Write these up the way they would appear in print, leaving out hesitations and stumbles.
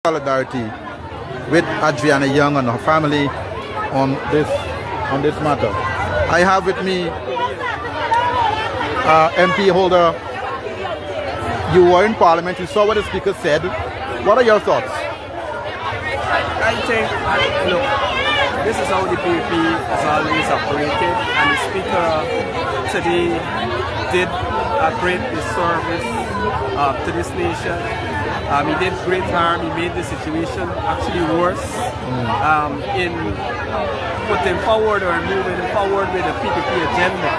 solidarity with Adriana Young and her family on this matter. I have with me MP holder. You were in Parliament. You saw what the Speaker said. What are your thoughts? I think, look, this is how the PPP has always operated, and the Speaker today did a great disservice to this nation. He did great harm. He made the situation actually worse in putting forward or moving forward with the PPP agenda.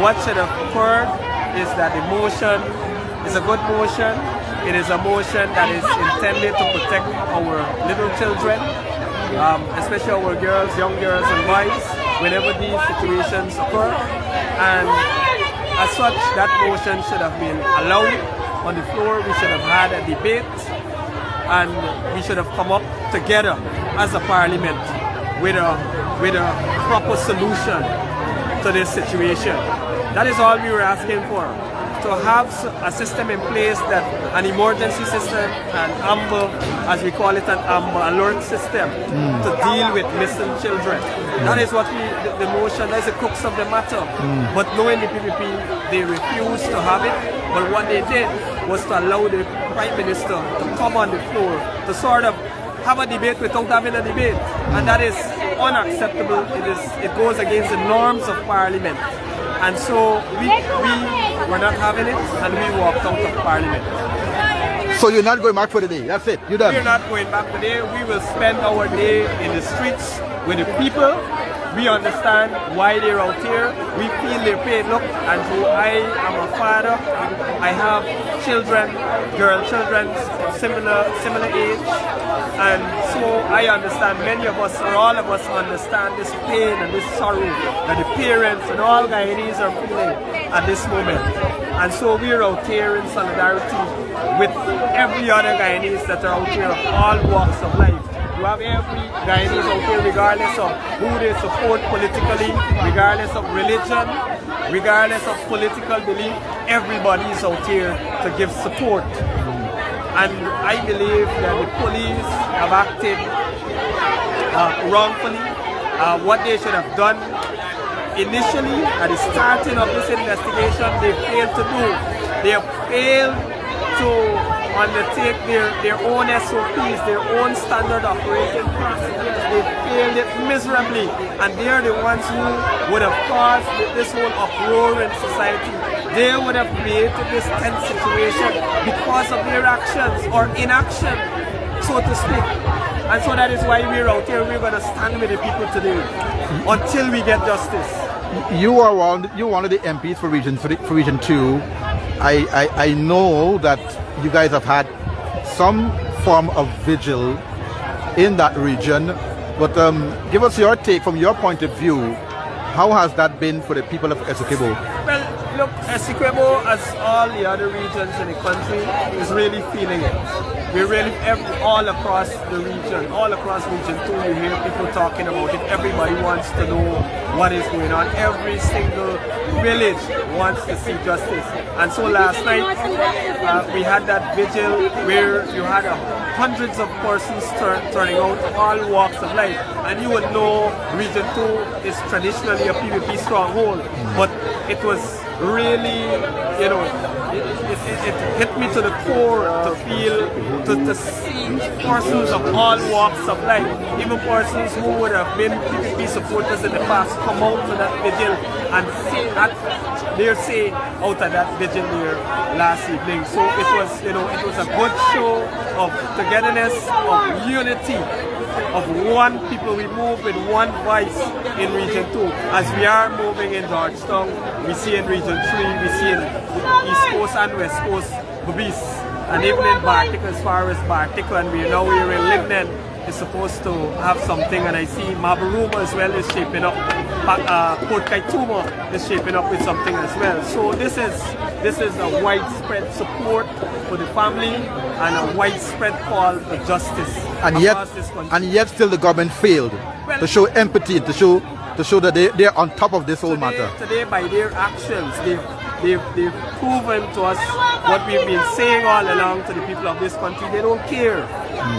What should have occurred is that the motion is a good motion. It is a motion that is intended to protect our little children, especially our girls, young girls and boys, whenever these situations occur. And as such, that motion should have been allowed on the floor. We should have had a debate, and we should have come up together as a parliament with a proper solution to this situation. That is all we were asking for. To have a system in place, that an emergency system, an AMBER, as we call it, an AMBER alert system to deal with missing children. That is what the motion, that is the crux of the matter. But knowing the PPP, they refused to have it. But what they did was to allow the Prime Minister to come on the floor to sort of have a debate without having a debate. And that is unacceptable. It goes against the norms of Parliament. And so we were not having it, and we walked out of Parliament. So you're not going back for the day? That's it? You're done? We're not going back today. We will spend our day in the streets with the people. We understand why they're out here. We feel their pain. Look, and so I am a father. I have children, girl children, similar age. And so I understand, many of us, or all of us understand this pain and this sorrow that the parents and all Guyanese are feeling at this moment. And so we're out here in solidarity with every other Guyanese that are out here of all walks of life. You have every Guyanese out here, regardless of who they support politically, regardless of religion, regardless of political belief. Everybody is out here to give support. And I believe that the police have acted wrongfully. What they should have done initially at the starting of this investigation, they failed to do. They have failed to undertake their own SOPs, their own standard operating procedures. They failed it miserably, and they are the ones who would have caused this whole uproar in society. They would have created this tense situation because of their actions or inaction, so to speak. And so that is why we're out here. We're going to stand with the people today until we get justice. You are one of the MPs for Region 2. I know that you guys have had some form of vigil in that region, but give us your take from your point of view. How has that been for the people of Essequibo? Well, look, Essequibo, as all the other regions in the country, is really feeling it. We're really, all across the region, all across Region 2, you hear people talking about it. Everybody wants to know what is going on. Every single village wants to see justice. And so last night, we had that vigil where you had hundreds of persons turning out, all walks of life. And you would know Region 2 is traditionally a PPP stronghold, but it was really, you know, it hit me to the core to feel, to see persons of all walks of life, even persons who would have been PPP supporters in the past, come out to that vigil and say out of that vigil there last evening. So it was, you know, it was a good show of togetherness, of unity, of one people. We move with one voice in Region 2. As we are moving in Georgetown, we see in Region 3, we see in East Coast and West Coast, Bubis, and even in Bartik, as far as Bartik, and we're in Lignan is supposed to have something, and I see Mabaruma as well is shaping up. Port Kaituma is shaping up with something as well. So this is a widespread support for the family and a widespread call for justice. And yet still the government failed to show empathy, to show that they're on top of this whole matter. Today, by their actions, they've proven to us what we've been saying all along to the people of this country. They don't care.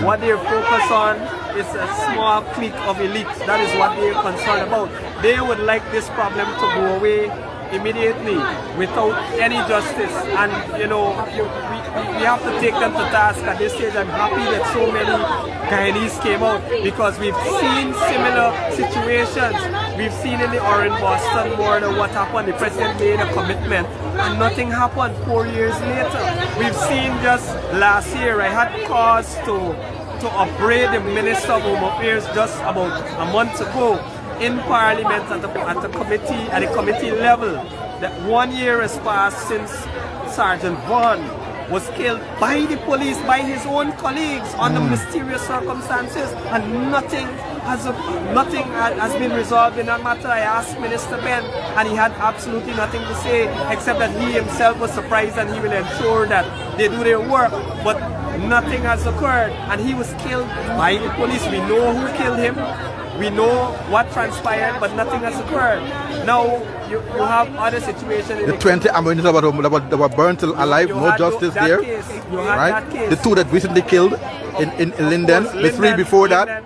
What they're focused on is a small clique of elites. That is what they're concerned about. They would like this problem to go away immediately without any justice. And you know, we have to take them to task at this stage. I'm happy that so many Guyanese came out because we've seen similar situations. We've seen in the Orange Boston border what happened. The president made a commitment and nothing happened 4 years later. We've seen just last year, I had cause to upbraid the Minister of Home Affairs just about a month ago in Parliament at the committee level that 1 year has passed since Sergeant Vaughan was killed by the police, by his own colleagues under mysterious circumstances, and nothing has been resolved in that matter. I asked Minister Ben and he had absolutely nothing to say except that he himself was surprised and he will ensure that they do their work, but nothing has occurred and he was killed by the police. We know who killed him. We know what transpired, but nothing has occurred. Now, you have other situations. The 20 ambulances that were burnt alive, no justice there. Right? The 2 that recently killed in Linden, the 3 before that.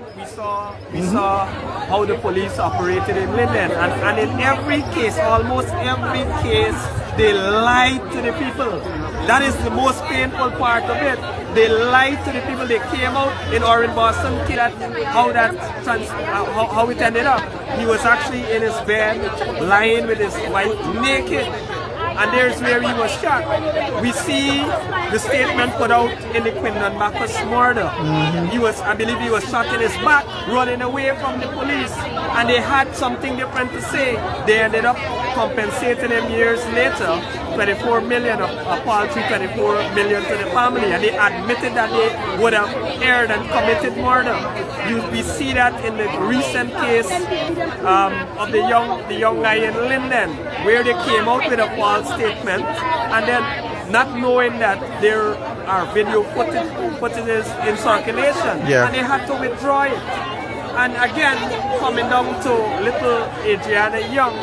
We saw how the police operated in Linden. And in every case, almost every case, they lied to the people. That is the most painful part of it. They lied to the people. They came out in Orange Boston, how it ended up. He was actually in his bed, lying with his wife naked. And there's where he was shot. We see the statement put out in the Quindon Bacchus murder. I believe he was shot in his back, running away from the police. And they had something different to say. They ended up compensating him years later, 24 million, a paltry 24 million to the family. And they admitted that they would have erred and committed murder. We see that in the recent case of the young guy in Linden, where they came out with a false statement and then not knowing that there are video footages in circulation, and they had to withdraw it. And again, coming down to little Adriana Young,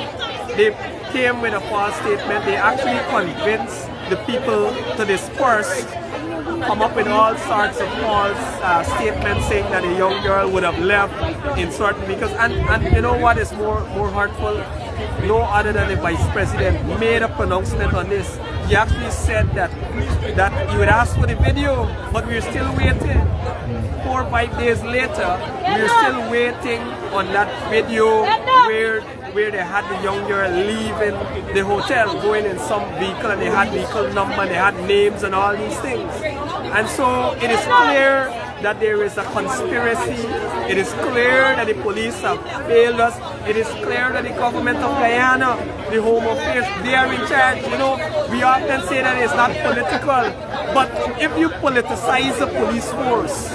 they came with a false statement. They actually convinced the people to disperse, come up with all sorts of false statements saying that a young girl would have left in certain vehicles. And you know what is more hurtful? No other than the Vice President made a pronouncement on this. He actually said that he would ask for the video, but we're still waiting. 4 or 5 days later, we're still waiting on that video where they had the young girl leaving the hotel, going in some vehicle, and they had vehicle number, they had names and all these things. And so it is clear that there is a conspiracy. It is clear that the police have failed us. It is clear that the government of Guyana, the Home Affairs, they are in charge. You know, we often say that it's not political, but if you politicize the police force,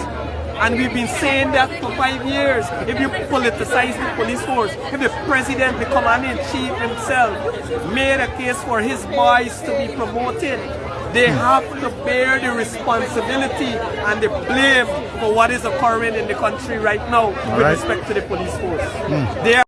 and we've been saying that for 5 years, if you politicize the police force, if the president, the commander-in-chief himself, made a case for his boys to be promoted, they have to bear the responsibility and the blame for what is occurring in the country right now with respect to the police force. They are